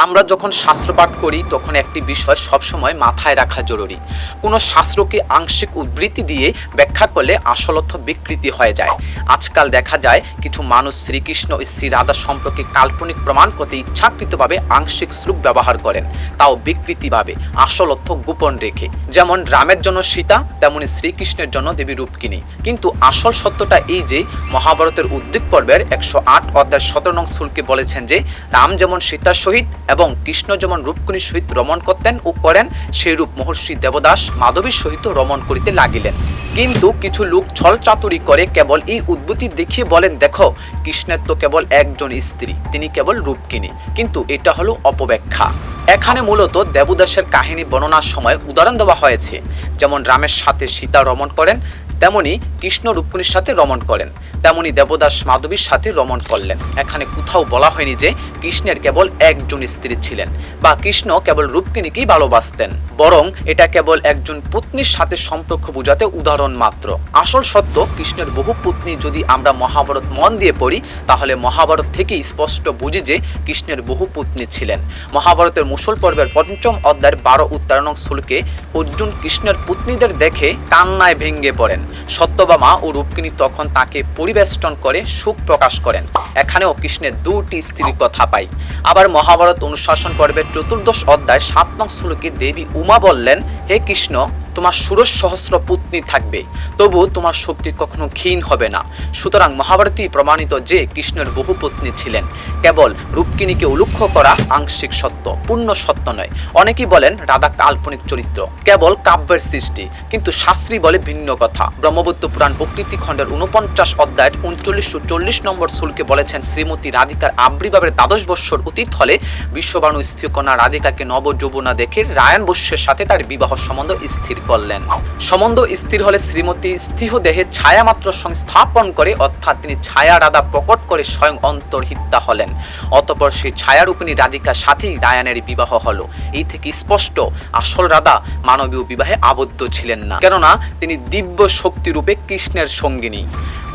আমরা যখন শাস্ত্র পাঠ করি তখন একটি বিষয় সবসময় মাথায় রাখা জরুরি। কোনো শাস্ত্রকে আংশিক উদ্ধৃতি দিয়ে ব্যাখ্যা করলে আসল অর্থ বিকৃতি হয়ে যায়। আজকাল দেখা যায় কিছু মানুষ শ্রীকৃষ্ণ ও শ্রী রাধা সম্পর্কে কাল্পনিক প্রমাণ করতে ইচ্ছাকৃতভাবে আংশিক শ্লোক ব্যবহার করেন, তাও বিকৃতিভাবে, আসল অর্থ গোপন রেখে। যেমন রামের জন্য সীতা, তেমনি শ্রীকৃষ্ণের জন্য দেবী রূপকিনী। কিন্তু আসল সত্যটা এই যে মহাভারতের উদ্যোগ পর্বের 108 অধ্যায় 17 নং শ্লোকে বলেছেন যে রাম যেমন সীতার সহিত এবং কৃষ্ণ যেমন রূপকুণীর সহিত রমণ করতেন ও করেন, সেইরূপ মহর্ষি দেবদাস মাধবীর সহিত রমণ করিতে লাগিলেন। কিন্তু কিছু লোক ছল চাতুরি করে কেবল এই উদ্ভূতি দেখিয়ে বলেন, দেখো কৃষ্ণের তো কেবল একজন স্ত্রী, তিনি কেবল রূপকিনী। কিন্তু এটা হলো অপব্যাখ্যা। এখানে মূলত দেবদাসের কাহিনী বর্ণনার সময় উদাহরণ দেওয়া হয়েছে, যেমন রামের সাথে সীতা রমণ করেন, তেমনি কৃষ্ণ রূপকুণীর সাথে রমণ করেন, তেমনি দেবদাস মাধবীর সাথে রমণ করলেন। এখানে কোথাও বলা হয়নি যে কৃষ্ণের কেবল একজন স্ত্রী ছিলেন বা কৃষ্ণ কেবল রূপকিনীকেই ভালোবাসতেন, বরং এটা কেবল একজন পত্নীর সাথে সম্পর্ক বোঝাতে উদাহরণ মাত্র। আসল সত্য, কৃষ্ণের বহু পত্নী যদি আমরা মহাভারত মন দিয়ে পড়ি তাহলে মহাভারত থেকে স্পষ্ট বুঝি যে কৃষ্ণের বহু পত্নী ছিলেন। মহাভারতের মুসল পর্বের 5ম অধ্যায়ের 12 ও 13 নং শ্লোকে অর্জুন কৃষ্ণের পত্নীদের দেখে কান্নায় ভেঙে পড়েন। সত্যভামা ও রূপকিনী তখন তাকে পরিবেষ্টন করে সুখ প্রকাশ করেন। এখানেও কৃষ্ণের 2টি স্ত্রীর কথা পাই। আবার মহাভারত অনুশাসন পর্বের 14 অধ্যায় 7 নং শ্লোকে দেবী উমা বললেন, হে কৃষ্ণ, তোমার ষোড়শ সহস্র পত্নী থাকবে, তবু তোমার শক্তি কখনো ক্ষীণ হবে না। সুতরাং মহাভারতেই প্রমাণিত যে কৃষ্ণের বহু পত্নী ছিলেন। কেবল রূপকিনীকে উল্লেখ করা আংশিক সত্য, পূর্ণ সত্য নয়। অনেকেই বলেন রাধা কাল্পনিক চরিত্র, কেবল কাব্যের সৃষ্টি, কিন্তু শাস্ত্রী বলে ভিন্ন কথা। ব্রহ্মবৈবর্ত পুরাণ প্রকৃতি খণ্ডের 49 অধ্যায়ের 39 ও 40 নম্বর শ্লোকে বলেছেন, শ্রীমতী রাধিকার আবির্ভাবের 12 বৎসর অতীত হলে বিশ্ববাণু স্থিরকন্যা রাধিকাকে নবযৌবনা দেখে রায়ণ বৈশ্যের সাথে তার বিবাহ সম্বন্ধ স্থির করলেন। সম্বন্ধ স্থির হলে শ্রীমতী স্থির দেহে ছায়া মাত্র সংস্থাপন করে, অর্থাৎ তিনি ছায়া রাধা প্রকট করে স্বয়ং অন্তর্হিতা হলেন। অতঃপর সেই ছায়ারূপিণী রাধিকার সাথেই রায়ণের বিবাহ হলো। এই থেকে স্পষ্ট আসল রাধা মানবীয় বিবাহে আবদ্ধ ছিলেন না, কেননা তিনি দিব্য শক্তি রূপে কৃষ্ণের সঙ্গিনী।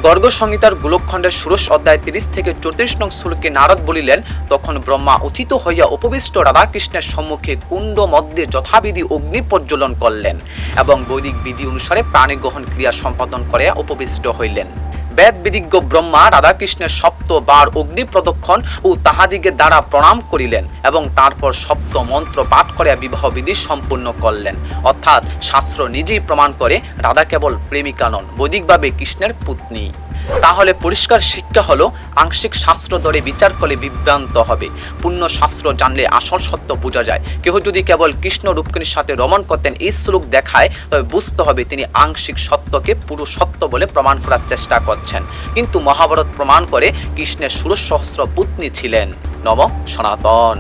গর্গ সংহিতার গোলকখণ্ডের ষোড়শ অধ্যায় 30 থেকে 34 নং শ্লোকে নারদ বলিলেন, তখন ব্রহ্মা অথিত হইয়া উপবিষ্ট রাধাকৃষ্ণের সম্মুখে কুণ্ড মধ্যে যথাবিধি অগ্নি প্রজ্বলন করলেন এবং বৈদিক বিধি অনুসারে প্রাণী গ্রহণ ক্রিয়া সম্পাদন করে উপবিষ্ট হইলেন। বেদ বিধিজ্ঞ ব্রহ্মা রাধাকৃষ্ণের 7 বার অগ্নি প্রদক্ষিণ ও তাহাদিকে দ্বারা প্রণাম করিলেন এবং তারপর 7 মন্ত্র পাঠ করে বিবাহ বিধি সম্পূর্ণ করলেন। অর্থাৎ শাস্ত্র নিজেই প্রমাণ করে রাধা কেবল প্রেমিকা নন, বৈদিকভাবে কৃষ্ণের পত্নী। তাহলে পরিষ্কার শিক্ষা হলো, আংশিক শাস্ত্র ধরে বিচার করলে বিভ্রান্ত হবে। পূর্ণ শাস্ত্র জানলে আসল সত্য বোঝা যায়। কেউ যদি কেবল কৃষ্ণ রূপকিনীর সাথে রমণ করতেন এই শ্লোক দেখায়, তবে বুঝতে হবে তিনি আংশিক সত্যকে পুরো সত্য বলে প্রমাণ করার চেষ্টা করছেন। কিন্তু মহাভারত প্রমাণ করে কৃষ্ণের ষোড়শ সহস্র পত্নী ছিলেন। নম সনাতন।